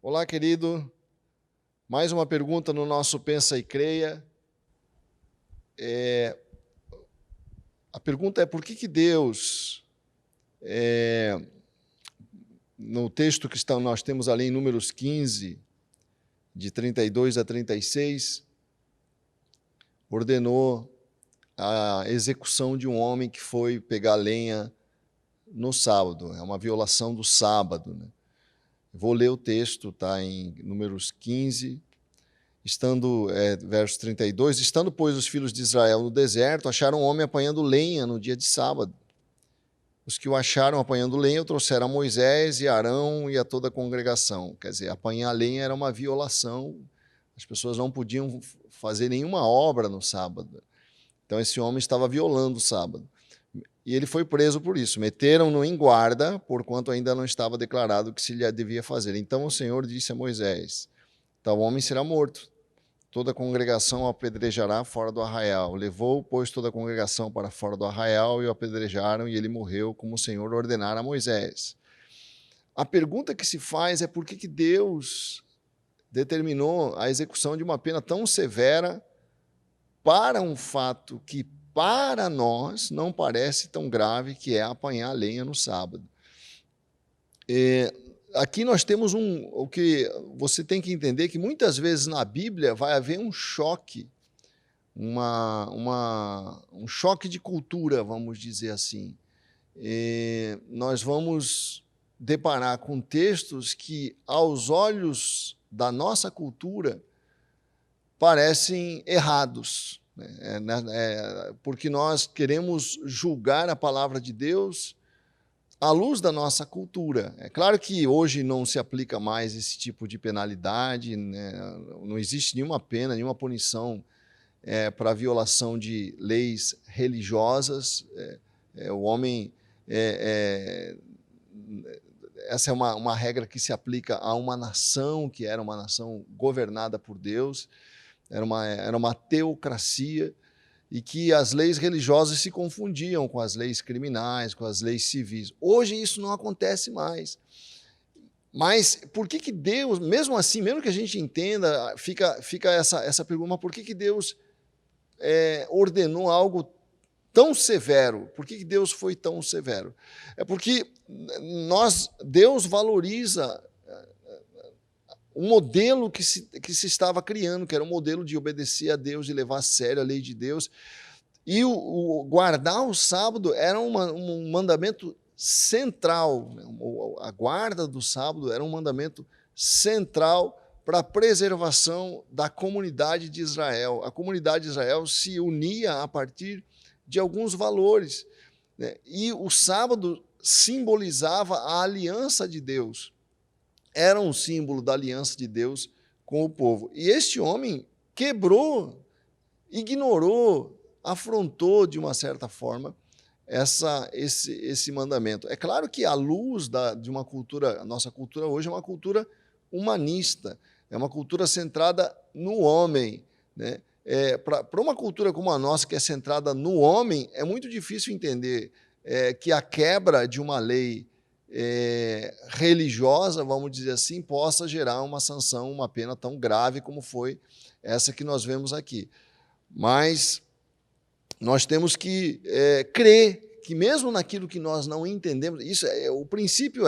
Olá, querido. Mais uma pergunta no nosso Pensa e Creia. A pergunta é por que Deus, no texto que nós temos ali em Números 15, de 32 a 36, ordenou a execução de um homem que foi pegar lenha no sábado. É uma violação do sábado, né? Vou ler o texto, está em Números 15, verso 32. Estando, pois, os filhos de Israel no deserto, acharam um homem apanhando lenha no dia de sábado. Os que o acharam apanhando lenha o trouxeram a Moisés e Arão e a toda a congregação. Quer dizer, apanhar lenha era uma violação. As pessoas não podiam fazer nenhuma obra no sábado. Então, esse homem estava violando o sábado. E ele foi preso por isso. Meteram-no em guarda, porquanto ainda não estava declarado o que se lhe devia fazer. Então o Senhor disse a Moisés: tal homem será morto. Toda a congregação o apedrejará fora do arraial. Levou, pois, toda a congregação para fora do arraial e o apedrejaram, e ele morreu, como o Senhor ordenara a Moisés. A pergunta que se faz é por que Deus determinou a execução de uma pena tão severa para um fato que, para nós, não parece tão grave, que é apanhar lenha no sábado. Aqui nós temos o que você tem que entender, que muitas vezes na Bíblia vai haver um choque, um choque de cultura, vamos dizer assim. Nós vamos deparar com textos que, aos olhos da nossa cultura, parecem errados, porque nós queremos julgar a palavra de Deus à luz da nossa cultura. É claro que hoje não se aplica mais esse tipo de penalidade, né? Não existe nenhuma pena, nenhuma punição para violação de leis religiosas. O homem... essa é uma regra que se aplica a uma nação que era uma nação governada por Deus. Era uma teocracia, e que as leis religiosas se confundiam com as leis criminais, com as leis civis. Hoje isso não acontece mais. Mas por que Deus, mesmo assim, mesmo que a gente entenda, fica essa pergunta, mas por que Deus ordenou algo tão severo? Por que Deus foi tão severo? É porque Deus valoriza um modelo que se estava criando, que era um modelo de obedecer a Deus, de levar a sério a lei de Deus. E o guardar o sábado era um mandamento central. A guarda do sábado era um mandamento central para a preservação da comunidade de Israel. A comunidade de Israel se unia a partir de alguns valores, né? E o sábado simbolizava a aliança de Deus. Era um símbolo da aliança de Deus com o povo. E este homem quebrou, ignorou, afrontou, de uma certa forma, esse mandamento. É claro que, à luz de uma cultura, a nossa cultura hoje é uma cultura humanista, é uma cultura centrada no homem, né? Para uma cultura como a nossa, que é centrada no homem, é muito difícil entender que a quebra de uma lei religiosa, vamos dizer assim, possa gerar uma sanção, uma pena tão grave como foi essa que nós vemos aqui. Mas nós temos que crer que, mesmo naquilo que nós não entendemos, o princípio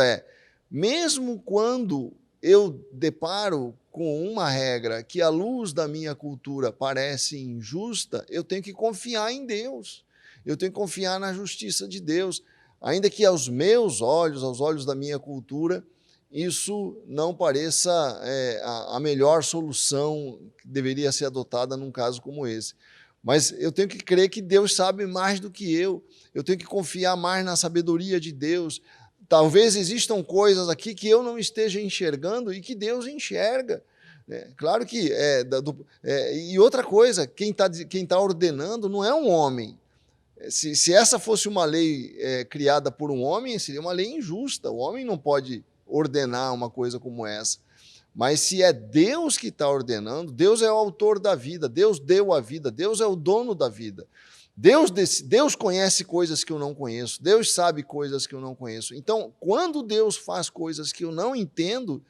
mesmo quando eu deparo com uma regra que, à luz da minha cultura, parece injusta, eu tenho que confiar em Deus, eu tenho que confiar na justiça de Deus, ainda que aos meus olhos, aos olhos da minha cultura, isso não pareça a melhor solução que deveria ser adotada num caso como esse. Mas eu tenho que crer que Deus sabe mais do que eu tenho que confiar mais na sabedoria de Deus. Talvez existam coisas aqui que eu não esteja enxergando e que Deus enxerga. Claro que... e outra coisa, quem tá ordenando não é um homem. Se essa fosse uma lei criada por um homem, seria uma lei injusta. O homem não pode ordenar uma coisa como essa. Mas se é Deus que está ordenando, Deus é o autor da vida, Deus deu a vida, Deus é o dono da vida. Deus conhece coisas que eu não conheço, Deus sabe coisas que eu não conheço. Então, quando Deus faz coisas que eu não entendo,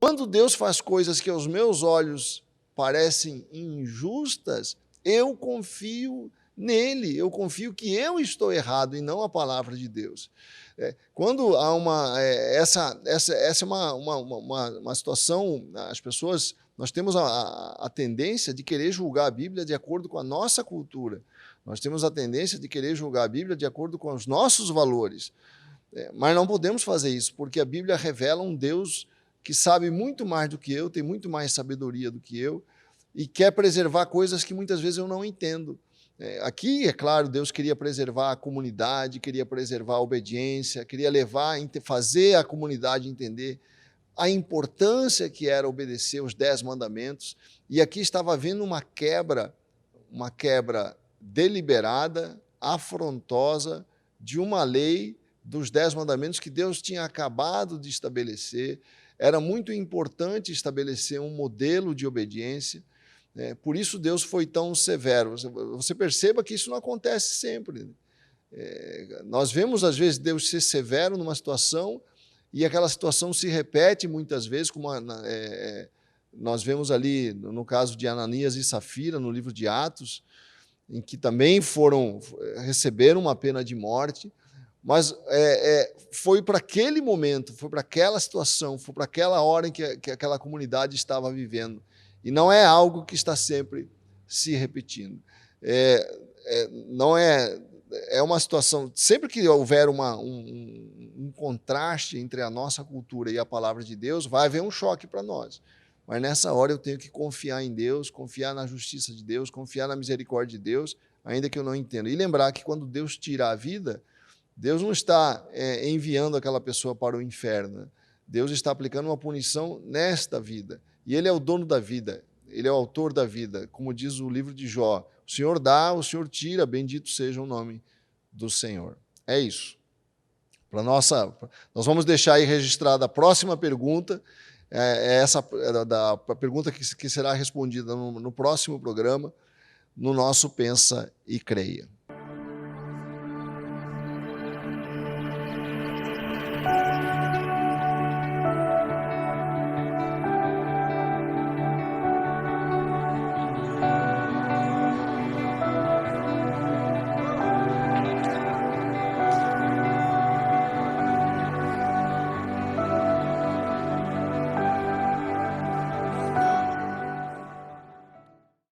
Quando Deus faz coisas que aos meus olhos parecem injustas, eu confio nele, eu confio que eu estou errado e não a palavra de Deus. Quando há essa é uma situação, as pessoas, nós temos a tendência de querer julgar a Bíblia de acordo com a nossa cultura, nós temos a tendência de querer julgar a Bíblia de acordo com os nossos valores, mas não podemos fazer isso, porque a Bíblia revela um Deus que sabe muito mais do que eu, tem muito mais sabedoria do que eu, e quer preservar coisas que muitas vezes eu não entendo. Aqui, é claro, Deus queria preservar a comunidade, queria preservar a obediência, queria fazer a comunidade entender a importância que era obedecer os 10 mandamentos, e aqui estava havendo uma quebra deliberada, afrontosa, de uma lei dos 10 mandamentos que Deus tinha acabado de estabelecer. Era muito importante estabelecer um modelo de obediência, por isso Deus foi tão severo. Você perceba que isso não acontece sempre. Nós vemos, às vezes, Deus ser severo numa situação e aquela situação se repete muitas vezes, como nós vemos ali no caso de Ananias e Safira, no livro de Atos, em que também receberam uma pena de morte, mas foi para aquele momento, foi para aquela situação, foi para aquela hora em que aquela comunidade estava vivendo. E não é algo que está sempre se repetindo. É uma situação, sempre que houver um contraste entre a nossa cultura e a palavra de Deus, vai haver um choque para nós. Mas nessa hora eu tenho que confiar em Deus, confiar na justiça de Deus, confiar na misericórdia de Deus, ainda que eu não entenda. E lembrar que quando Deus tira a vida, Deus não está enviando aquela pessoa para o inferno. Deus está aplicando uma punição nesta vida. E Ele é o dono da vida, Ele é o autor da vida. Como diz o livro de Jó, o Senhor dá, o Senhor tira, bendito seja o nome do Senhor. É isso. Nós vamos deixar aí registrada a próxima pergunta, a pergunta que será respondida no próximo programa, no nosso Pensa e Creia.